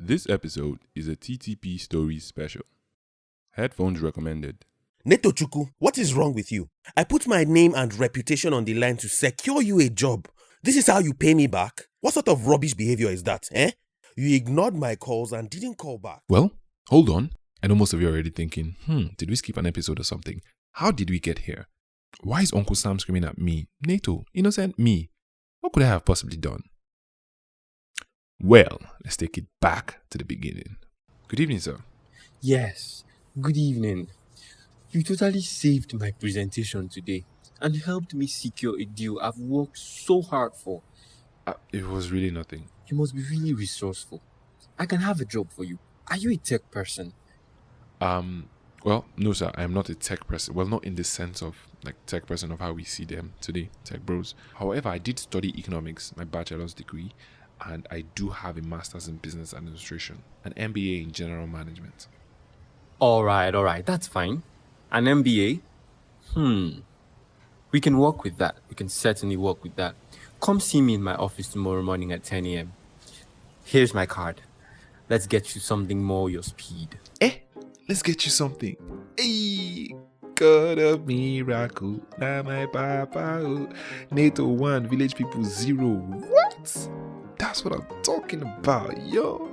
This episode is a TTP Stories special. Headphones recommended. Naeto, what is wrong with you? I put my name and reputation on the line to secure you a job. This is how you pay me back? What sort of rubbish behavior is that, eh? You ignored my calls and didn't call back. Well, hold on. I know most of you are already thinking, did we skip an episode or something? How did we get here? Why is Uncle Sam screaming at me? Naeto, innocent me. What could I have possibly done? Well, let's take it back to the beginning. Good evening, sir. Yes, good evening. You totally saved my presentation today and helped me secure a deal I've worked so hard for. It was really nothing. You must be really resourceful. I can have a job for you. Are you a tech person? Well, no, sir, I am not a tech person. Well, not in the sense of like tech person of how we see them today, tech bros. However, I did study economics, my bachelor's degree, and I do have a master's in business administration, an MBA in general management. All right, that's fine. An MBA? We can work with that. We can certainly work with that. Come see me in my office tomorrow morning at 10 a.m. Here's my card. Let's get you something more your speed. Let's get you something. Hey, God of miracle, now my papa. Naeto 1, village people 0. What? That's what I'm talking about, yo.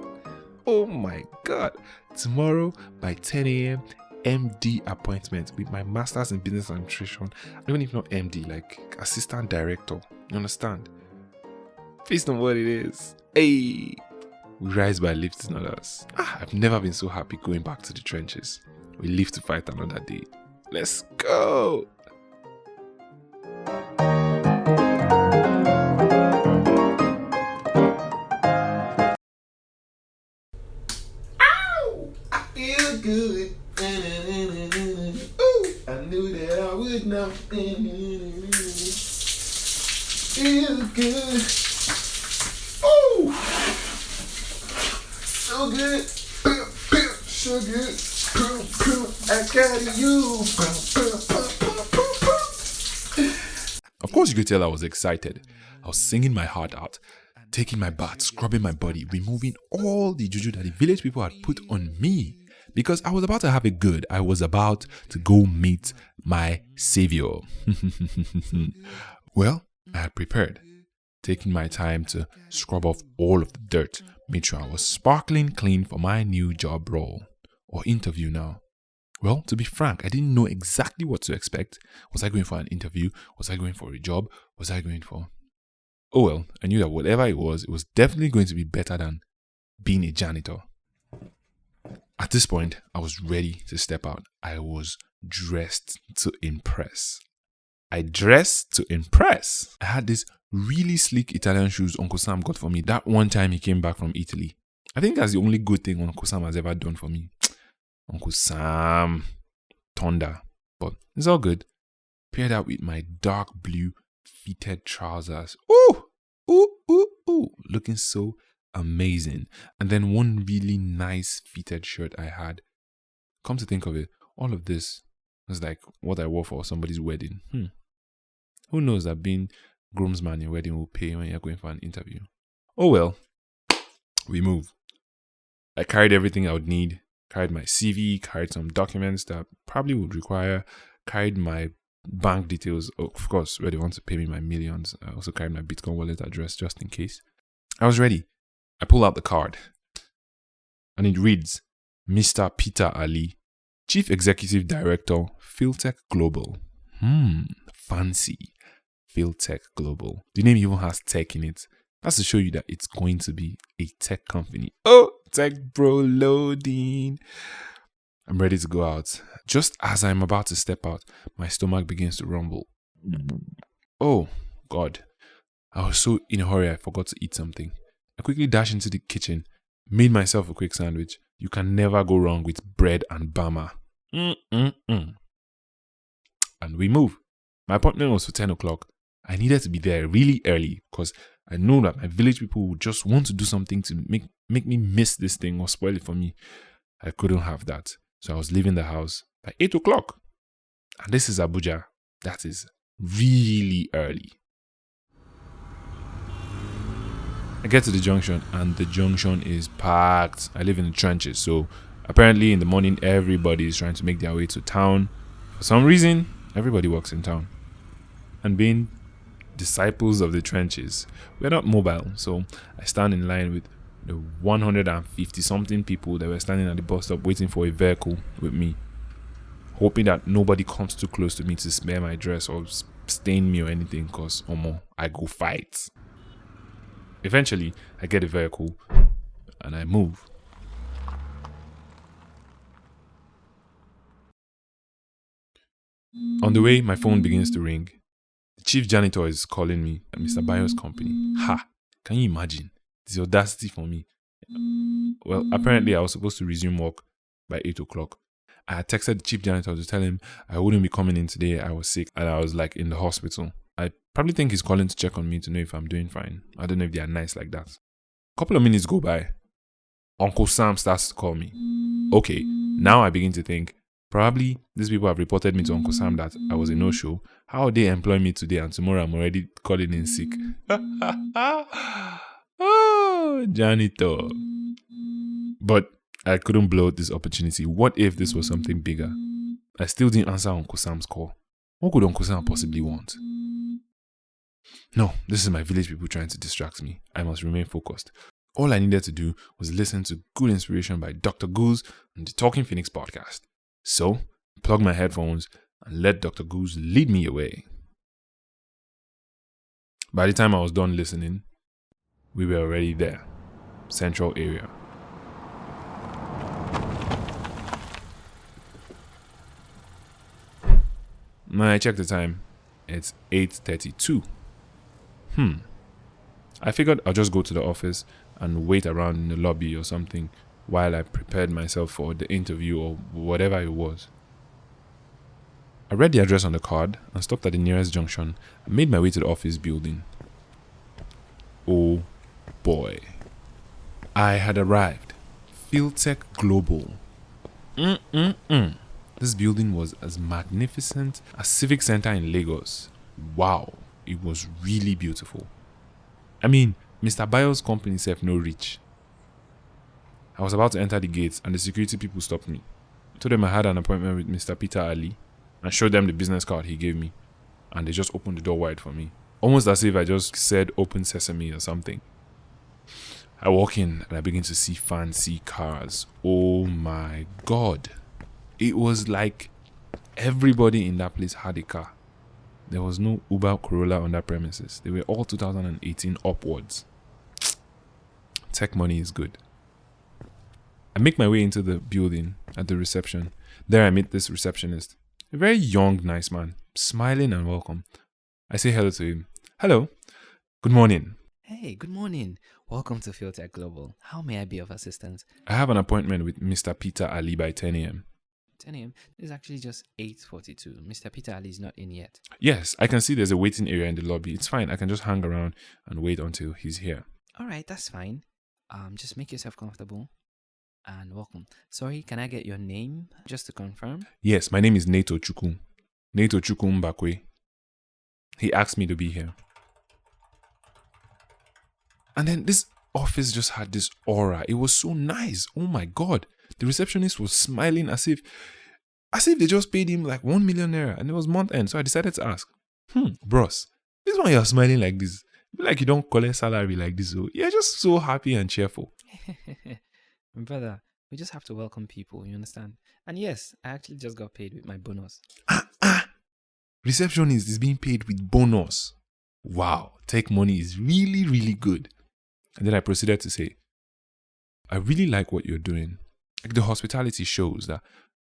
Oh my God. Tomorrow by 10 a.m, MD appointment with my master's in business administration. Even if not MD, like assistant director. You understand? Based on what it is. Hey. We rise by lifting others. I've never been so happy going back to the trenches. We live to fight another day. Let's go! Ow! I feel good. Ooh, I knew that I would not feel good. Ooh! So good, so good, I got you. Of course you could tell I was excited. I was singing my heart out, taking my bath, scrubbing my body, removing all the juju that the village people had put on me. Because I was about to have it good. I was about to go meet my savior. Well, I had prepared, taking my time to scrub off all of the dirt. Made sure I was sparkling clean for my new job role or interview now. Well, to be frank, I didn't know exactly what to expect. Was I going for an interview? Was I going for a job? Was I going for... Oh well, I knew that whatever it was definitely going to be better than being a janitor. At this point, I was ready to step out. I was dressed to impress. I dressed to impress. I had this really sleek Italian shoes Uncle Sam got for me that one time he came back from Italy. I think that's the only good thing Uncle Sam has ever done for me. Uncle Sam, thunder. But it's all good. Paired out with my dark blue fitted trousers. Ooh! Looking so amazing. And then one really nice fitted shirt I had. Come to think of it, all of this was like what I wore for somebody's wedding. Who knows that being groomsman in your wedding will pay when you're going for an interview. Oh well, we move. I carried everything I would need. Carried my CV, carried some documents that probably would require, carried my bank details, of course, where they want to pay me my millions. I also carried my Bitcoin wallet address just in case. I was ready. I pull out the card and it reads, Mr. Peter Ali, Chief Executive Director, Philtech Global. Fancy. Philtech Global. The name even has tech in it. That's to show you that it's going to be a tech company. Oh, tech bro loading. I'm ready to go out. Just as I'm about to step out, my stomach begins to rumble. Oh, God. I was so in a hurry I forgot to eat something. I quickly dashed into the kitchen, made myself a quick sandwich. You can never go wrong with bread and bama. And we move. My appointment was for 10 o'clock. I needed to be there really early because I know that my village people would just want to do something to make me miss this thing or spoil it for me. I couldn't have that. So I was leaving the house by 8 o'clock. And this is Abuja. That is really early. I get to the junction and the junction is packed. I live in the trenches, so apparently in the morning everybody is trying to make their way to town. For some reason, everybody works in town. And being disciples of the trenches, we're not mobile, so I stand in line with the 150 something people that were standing at the bus stop waiting for a vehicle with me, hoping that nobody comes too close to me to smear my dress or stain me or anything, because I go fight. Eventually I get a vehicle and I move. On the way, my phone begins to ring. The chief janitor is calling me at Mr. Bayo's company. Ha! Can you imagine? It's the audacity for me. Well, apparently I was supposed to resume work by 8 o'clock. I had texted the chief janitor to tell him I wouldn't be coming in today. I was sick and I was in the hospital. I probably think he's calling to check on me to know if I'm doing fine. I don't know if they are nice like that. A couple of minutes go by. Uncle Sam starts to call me. Okay, now I begin to think, probably these people have reported me to Uncle Sam that I was a no-show. How would they employ me today and tomorrow I'm already calling in sick? Oh, janitor. But I couldn't blow this opportunity. What if this was something bigger? I still didn't answer Uncle Sam's call. What could Uncle Sam possibly want? No, this is my village people trying to distract me. I must remain focused. All I needed to do was listen to good inspiration by Dr. Goose and the Talking Phoenix podcast. So, I plugged my headphones and let Dr. Goose lead me away. By the time I was done listening, we were already there. Central area. Now I checked the time. It's 8:32. I figured I'll just go to the office and wait around in the lobby or something while I prepared myself for the interview or whatever it was. I read the address on the card and stopped at the nearest junction and made my way to the office building. Oh boy. I had arrived. Fieldtech Global. This building was as magnificent as Civic Center in Lagos. Wow, it was really beautiful. I mean, Mr. Bayo's company self no reach. I was about to enter the gates and the security people stopped me. I told them I had an appointment with Mr. Peter Ali and showed them the business card he gave me, and they just opened the door wide for me. Almost as if I just said open sesame or something. I walk in and I begin to see fancy cars. Oh my god. It was like everybody in that place had a car. There was no Uber Corolla on that premises. They were all 2018 upwards. Tech money is good. I make my way into the building at the reception. There I meet this receptionist. A very young, nice man, smiling and welcome. I say hello to him. Hello. Good morning. Hey, good morning. Welcome to Fieldtech Global. How may I be of assistance? I have an appointment with Mr. Peter Ali by 10 a.m. 10 a.m. It's actually just 8:42. Mr. Peter Ali is not in yet. Yes, I can see there's a waiting area in the lobby. It's fine. I can just hang around and wait until he's here. All right, that's fine. Just make yourself comfortable and welcome. Sorry, can I get your name just to confirm? Yes, my name is Naeto Mbakwe. He asked me to be here. And then this office just had this aura. It was so nice. Oh my god. The receptionist was smiling as if they just paid him like 1 million naira and it was month end. So I decided to ask, bros, this one you're smiling like this. Like you don't collect salary like this. So you're just so happy and cheerful. Brother, we just have to welcome people, you understand? And yes, I actually just got paid with my bonus. Receptionist is being paid with bonus. Wow, tech money is really, really good. And then I proceeded to say, I really like what you're doing. Like the hospitality shows that,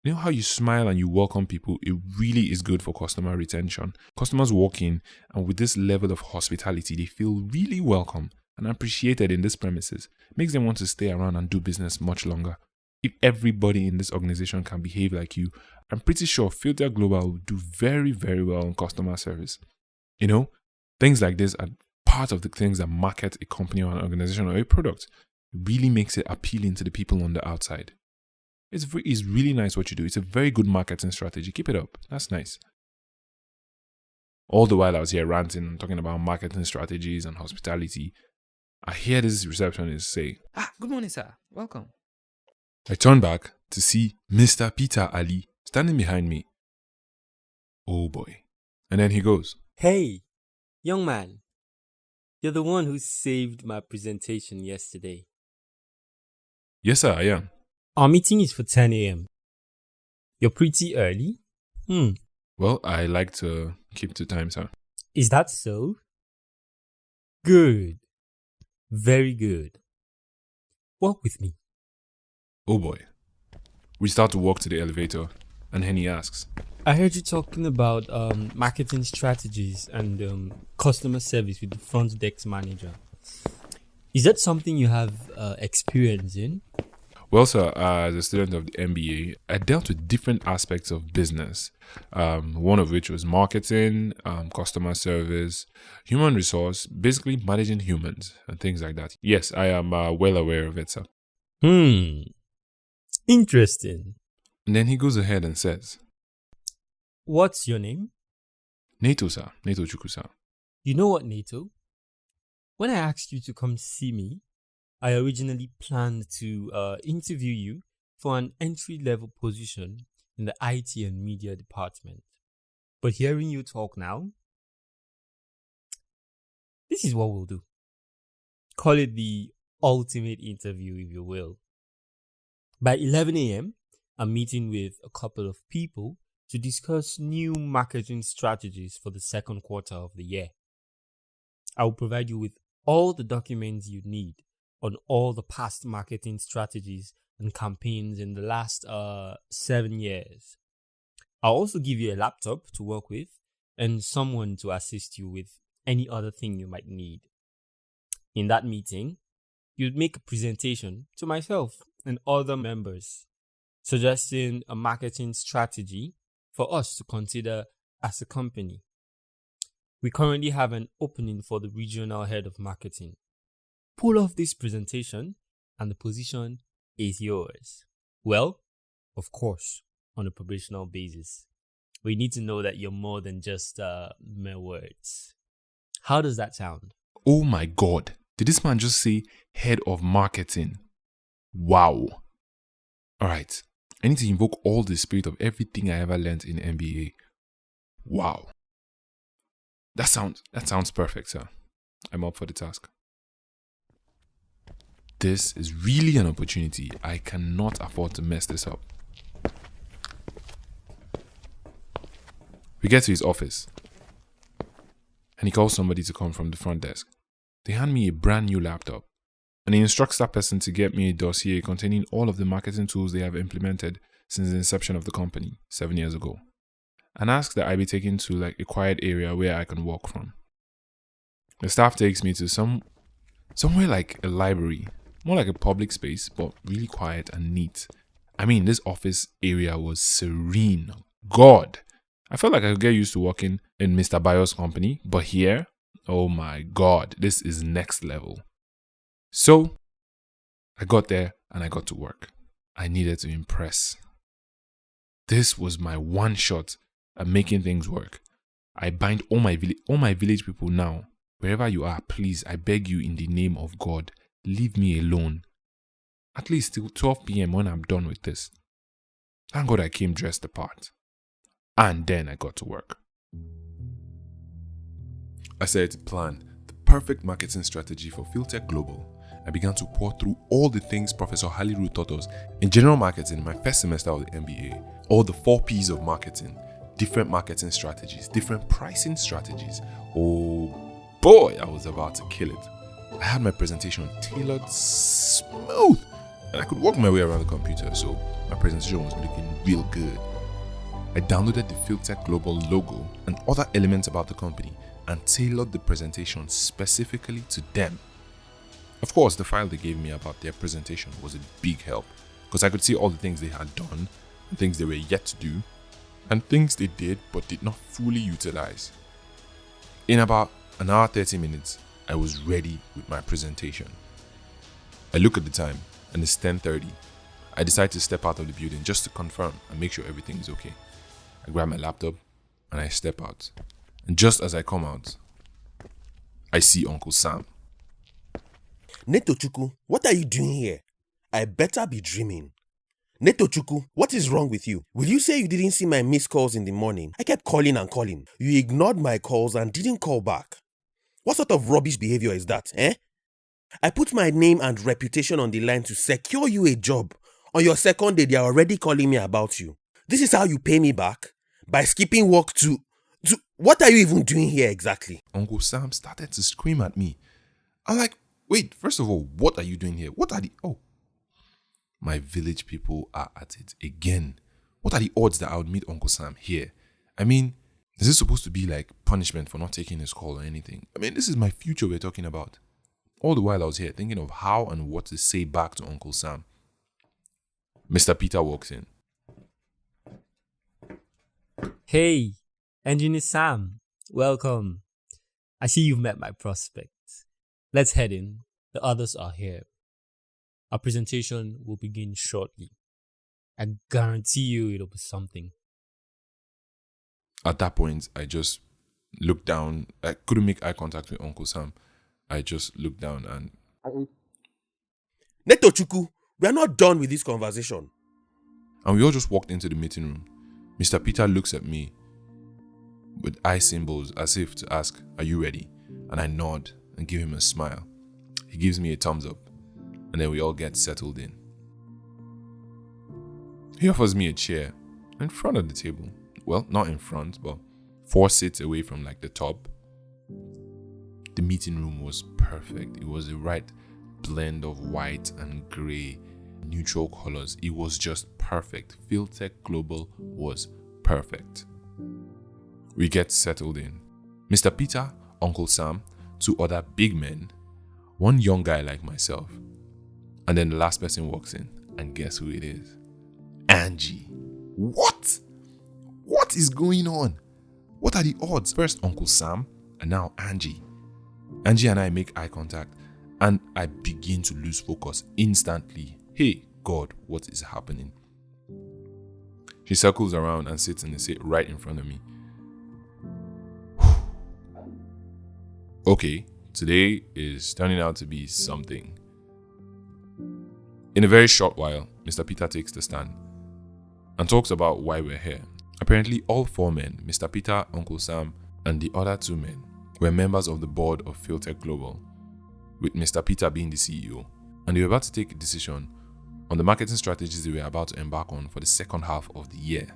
you know how you smile and you welcome people, it really is good for customer retention. Customers walk in and with this level of hospitality, they feel really welcome and appreciated in this premises. It makes them want to stay around and do business much longer. If everybody in this organization can behave like you, I'm pretty sure Fieldtech Global will do very, very well in customer service. You know, things like this are part of the things that market a company or an organization or a product. It really makes it appealing to the people on the outside. It's really nice what you do. It's a very good marketing strategy. Keep it up. That's nice. All the while I was here ranting and talking about marketing strategies and hospitality, I hear this receptionist say, Good morning, sir. Welcome. I turn back to see Mr. Peter Ali standing behind me. Oh boy. And then he goes, Hey, young man. You're the one who saved my presentation yesterday. yes sir, I am. Our meeting is for 10 a.m. You're pretty early? Well, I like to keep to time, sir. Is that so? Good. Very good. Walk with me. Oh boy. We start to walk to the elevator and Henny asks, I heard you talking about marketing strategies and customer service with the front desk manager. Is that something you have experience in? well sir, as a student of the MBA, I dealt with different aspects of business. One of which was marketing, customer service, human resource, basically managing humans and things like that. Yes, I am well aware of it, sir. Interesting. And then he goes ahead and says, What's your name? Naeto, sir. Naeto Chukwu, sir. You know what, Naeto? When I asked you to come see me, I originally planned to interview you for an entry-level position in the IT and media department. But hearing you talk now, this is what we'll do. Call it the ultimate interview, if you will. By 11 a.m., I'm meeting with a couple of people to discuss new marketing strategies for the second quarter of the year. I will provide you with all the documents you need on all the past marketing strategies and campaigns in the last 7 years. I'll also give you a laptop to work with and someone to assist you with any other thing you might need. In that meeting, you'd make a presentation to myself and other members, suggesting a marketing strategy for us to consider as a company. We currently have an opening for the regional head of marketing. Pull off this presentation and the position is yours. Well, of course, on a probational basis. We need to know that you're more than just mere words. How does that sound? Oh my god. Did this man just say head of marketing? Wow. Alright. I need to invoke all the spirit of everything I ever learned in MBA. Wow. That sounds perfect, sir. I'm up for the task. This is really an opportunity. I cannot afford to mess this up. We get to his office and he calls somebody to come from the front desk. They hand me a brand new laptop and he instructs that person to get me a dossier containing all of the marketing tools they have implemented since the inception of the company 7 years ago, and asks that I be taken to like a quiet area where I can walk from. The staff takes me to somewhere like a library, more like a public space, but really quiet and neat. I mean, this office area was serene. God, I felt like I could get used to working in Mr. Bayo's company, but here, oh my God, this is next level. So, I got there and I got to work. I needed to impress. This was my one shot at making things work. I bind all my village people now. Wherever you are, please, I beg you in the name of God, leave me alone. At least till 12 p.m. when I'm done with this. Thank God I came dressed apart. And then I got to work. I started to plan the perfect marketing strategy for Philtech Global. I began to pour through all the things Professor Haliru taught us in general marketing in my first semester of the MBA. All the 4 P's of marketing, different marketing strategies, different pricing strategies. Oh boy, I was about to kill it. I had my presentation tailored smooth and I could walk my way around the computer, so my presentation was looking real good. I downloaded the Philtech Global logo and other elements about the company and tailored the presentation specifically to them. Of course, the file they gave me about their presentation was a big help because I could see all the things they had done and things they were yet to do and things they did but did not fully utilize. In about an hour 30 minutes, I was ready with my presentation. I look at the time and it's 10:30. I decide to step out of the building just to confirm and make sure everything is okay. I grab my laptop and I step out. And just as I come out, I see Uncle Sam. Netochukwu, what are you doing here? I better be dreaming. Netochukwu, what is wrong with you? Will you say you didn't see my missed calls in the morning? I kept calling and calling. You ignored my calls and didn't call back. What sort of rubbish behavior is that, eh? I put my name and reputation on the line to secure you a job. On your second day, they are already calling me about you. This is how you pay me back? By skipping work to... What are you even doing here exactly? Uncle Sam started to scream at me. I'm like, wait, first of all, what are you doing here? What are the... Oh, my village people are at it again. What are the odds that I would meet Uncle Sam here? I mean, is this supposed to be like punishment for not taking his call or anything? I mean, this is my future we're talking about. All the while I was here thinking of how and what to say back to Uncle Sam. Mr. Peter walks in. Hey, Engineer Sam, welcome. I see you've met my prospects. Let's head in. The others are here. Our presentation will begin shortly. I guarantee you it'll be something. At that point, I just looked down. I couldn't make eye contact with Uncle Sam. I just looked down and... Netochukwu, we are not done with this conversation. And we all just walked into the meeting room. Mr. Peter looks at me with eye symbols as if to ask, are you ready? And I nod and give him a smile. He gives me a thumbs up. And then we all get settled in. He offers me a chair in front of the table. Well, not in front, but 4 seats away from like the top. The meeting room was perfect. It was the right blend of white and grey, neutral colors. It was just perfect. Philtech Global was perfect. We get settled in. Mr. Peter, Uncle Sam, 2 other big men, 1 young guy like myself. And then the last person walks in, and guess who it is? Angie. What? What is going on? What are the odds? First Uncle Sam, and now Angie. Angie and I make eye contact, and I begin to lose focus instantly. Hey, God, what is happening? She circles around and sits in the seat right in front of me. Okay, today is turning out to be something. In a very short while, Mr. Peter takes the stand and talks about why we're here. Apparently, all 4 men, Mr. Peter, Uncle Sam, and the other 2 men, were members of the board of Philtech Global, with Mr. Peter being the CEO, and they were about to take a decision on the marketing strategies they were about to embark on for the second half of the year.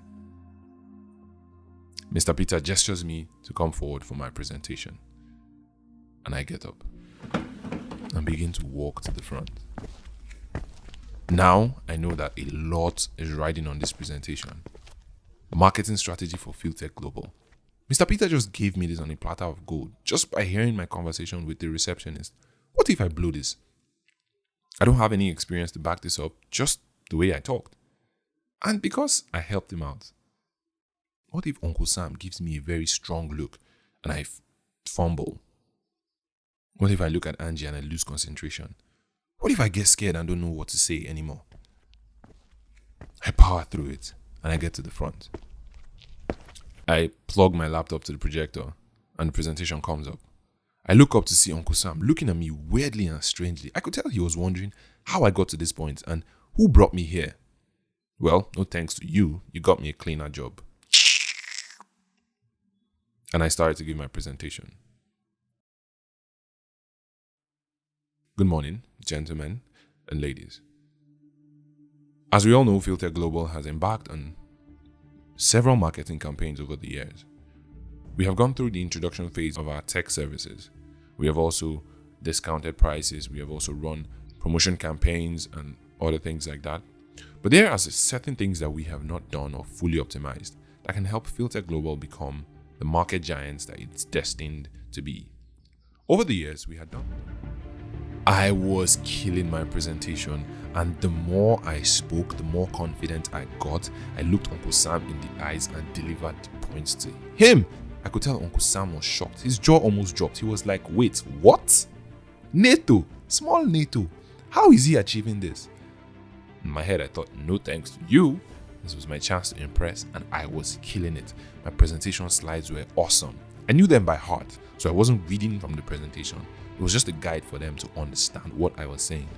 Mr. Peter gestures me to come forward for my presentation, and I get up and begin to walk to the front. Now, I know that a lot is riding on this presentation. Marketing strategy for Philtech Global. Mr. Peter just gave me this on a platter of gold just by hearing my conversation with the receptionist. What if I blow this? I don't have any experience to back this up, just the way I talked. And because I helped him out. What if Uncle Sam gives me a very strong look and I fumble? What if I look at Angie and I lose concentration? What if I get scared and don't know what to say anymore? I power through it and I get to the front. I plug my laptop to the projector and the presentation comes up. I look up to see Uncle Sam looking at me weirdly and strangely. I could tell he was wondering how I got to this point and who brought me here. Well, no thanks to you, you got me a cleaner job. And I started to give my presentation. Good morning, gentlemen and ladies. As we all know, Philtech Global has embarked on several marketing campaigns over the years. We have gone through the introduction phase of our tech services. We have also discounted prices. We have also run promotion campaigns and other things like that. But there are certain things that we have not done or fully optimized that can help Philtech Global become the market giants that it's destined to be. Over the years, we had done. I was killing my presentation, and the more I spoke, the more confident I got. I looked Uncle Sam in the eyes and delivered points to him. I could tell Uncle Sam was shocked. His jaw almost dropped. He was like, wait, what? Naeto, small Naeto, how is he achieving this? In my head, I thought, no thanks to you. This was my chance to impress, and I was killing it. My presentation slides were awesome. I knew them by heart, so I wasn't reading from the presentation. It was just a guide for them to understand what I was saying.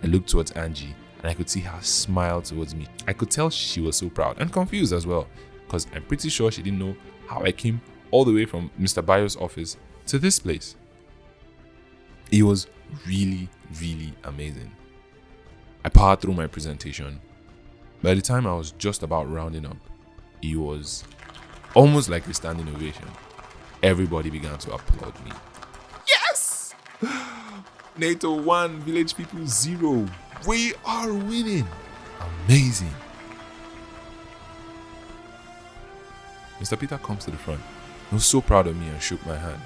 I looked towards Angie and I could see her smile towards me. I could tell she was so proud and confused as well, because I'm pretty sure she didn't know how I came all the way from Mr. Bayo's office to this place. It was really, really amazing. I powered through my presentation. By the time I was just about rounding up, it was almost like a standing ovation. Everybody began to applaud me. Yes! Naeto 1, Village People 0. We are winning. Amazing. Mr. Peter comes to the front. He was so proud of me and shook my hand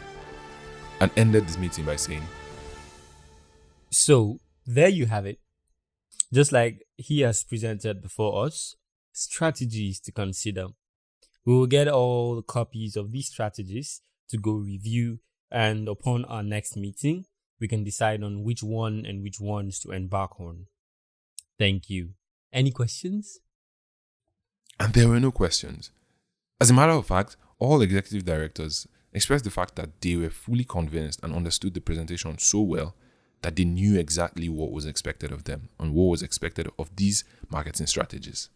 and ended this meeting by saying, So, there you have it. Just like he has presented before us, strategies to consider. We will get all the copies of these strategies to go review, and upon our next meeting, we can decide on which one and which ones to embark on. Thank you. Any questions? And there were no questions. As a matter of fact, all executive directors expressed the fact that they were fully convinced and understood the presentation so well that they knew exactly what was expected of them and what was expected of these marketing strategies.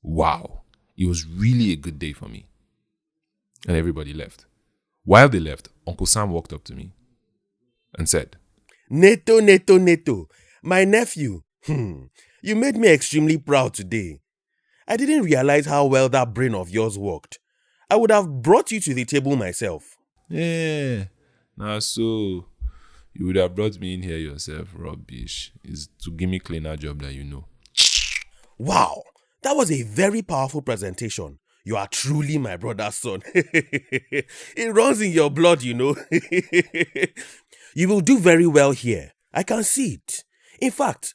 Wow, it was really a good day for me. And everybody left. While they left, Uncle Sam walked up to me and said, Naeto, my nephew. You made me extremely proud today. I didn't realize how well that brain of yours worked. I would have brought you to the table myself. Yeah, now so you would have brought me in here yourself, rubbish. It's to give me cleaner job that you know. Wow, that was a very powerful presentation. You are truly my brother's son. It runs in your blood, you know. You will do very well here. I can see it. In fact,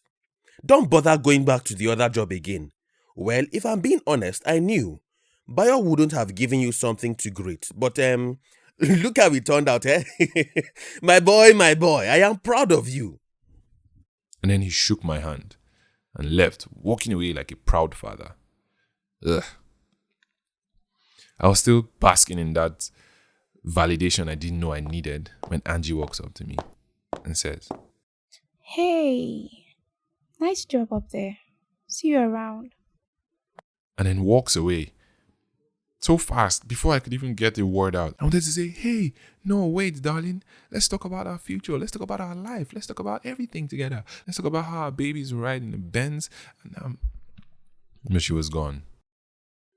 don't bother going back to the other job again. Well, if I'm being honest, I knew Bayo wouldn't have given you something too great. But look how it turned out, eh? My boy, I am proud of you. And then he shook my hand and left, walking away like a proud father. Ugh. I was still basking in that validation I didn't know I needed when Angie walks up to me and says, Hey, nice job up there. See you around. And then walks away so fast before I could even get a word out. I wanted to say, hey, no, wait, darling. Let's talk about our future. Let's talk about our life. Let's talk about everything together. Let's talk about how our babies ride in the Benz. But she was gone.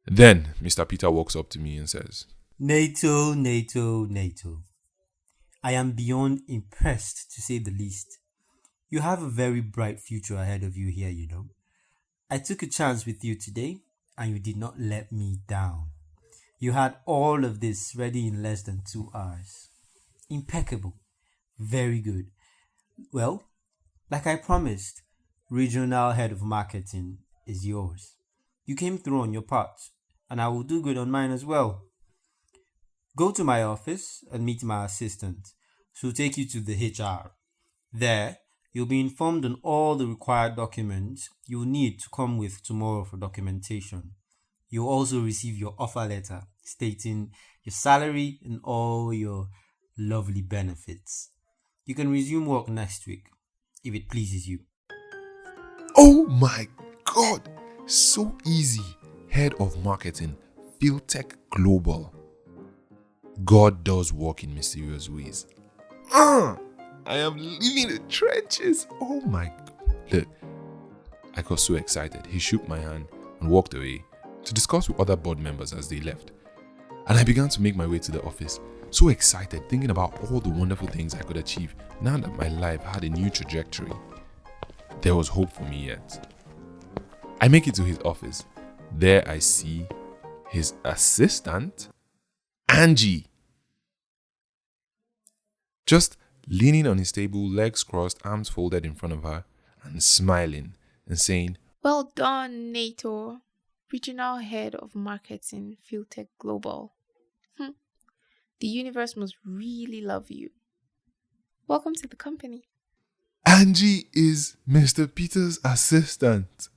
Then Mr. Peter walks up to me and says, Naeto. I am beyond impressed, to say the least. You have a very bright future ahead of you here, you know. I took a chance with you today, and you did not let me down. You had all of this ready in less than 2 hours. Impeccable. Very good. Well, like I promised, regional head of marketing is yours. You came through on your part, and I will do good on mine as well. Go to my office and meet my assistant. She'll take you to the HR. There, you'll be informed on all the required documents you'll need to come with tomorrow for documentation. You'll also receive your offer letter stating your salary and all your lovely benefits. You can resume work next week if it pleases you. oh my God, so easy. Head of marketing, Philtech Global. God does work in mysterious ways. I am leaving the trenches. Oh my God. Look, I got so excited. He shook my hand and walked away to discuss with other board members as they left. And I began to make my way to the office, so excited, thinking about all the wonderful things I could achieve now that my life had a new trajectory. There was hope for me yet. I make it to his office. There I see his assistant, Angie, just leaning on his table, legs crossed, arms folded in front of her, and smiling and saying, Well done, Naeto, Regional Head of Marketing, Philtech Global. The universe must really love you. Welcome to the company. Angie is Mr. Peter's assistant.